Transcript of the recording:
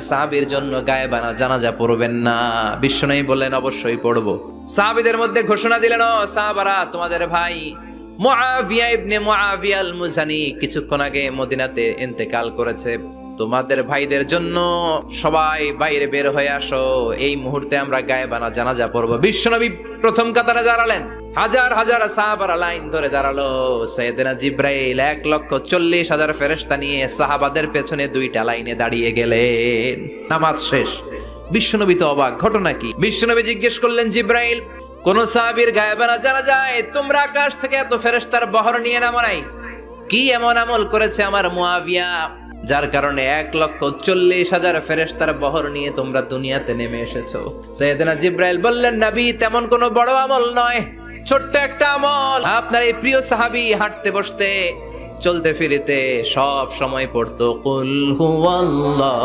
সাহাবীর জন্য গায়েবানা জানাজা পড়বেন না? বিশ্বনবী বললেন অবশ্যই পড়বো। সাহাবীদের মধ্যে ঘোষণা দিলেন, ও সাহাবারা, তোমাদের ভাই মুআবিয়া ইবনে মুআবিয়া আল মুজানি কিছুক্ষণ আগে মদিনাতে ইন্তেকাল করেছে। তোমাদের ভাইদের জন্য সবাই বাইরে বের হয়ে আসো, এই মুহূর্তে আমরা গায়েবানা জানাজা পড়বো। বিশ্বনবী প্রথম কাতারে দাঁড়ালেন, হাজার হাজার সাহাবারা লাইন ধরে দাঁড়ালো। সাইয়েদনা জিব্রাইল 1,40,000 ফেরেশতা নিয়ে সাহাবাদের পেছনে দুইটা লাইনে দাঁড়িয়ে গেলেন। নামাজ শেষ, বিশ্বনবী তো অবাক, ঘটনা কি? বিশ্বনবী জিজ্ঞেস করলেন, জিব্রাইল, কোন সাহাবীর গায়েবানা জানা যায়? তোমরা আকাশ থেকে এত ফেরেশতার বহর নিয়ে নামো নাই? কি এমন আমল করেছে আমার মুআবিয়া যার কারণে 1,40,000 ফেরেশতার বহর নিয়ে তোমরা দুনিয়াতে নেমে এসেছো? সাইয়েদনা জিব্রাইল বললেন, নবী, তেমন কোনো বড় আমল নয়, ছোট্ট একটা আমল। আপনার এই প্রিয় সাহাবী হাঁটতে বসতে চলতে ফিরিতে সব সময় পড়তো কুল হুয়াল্লাহ।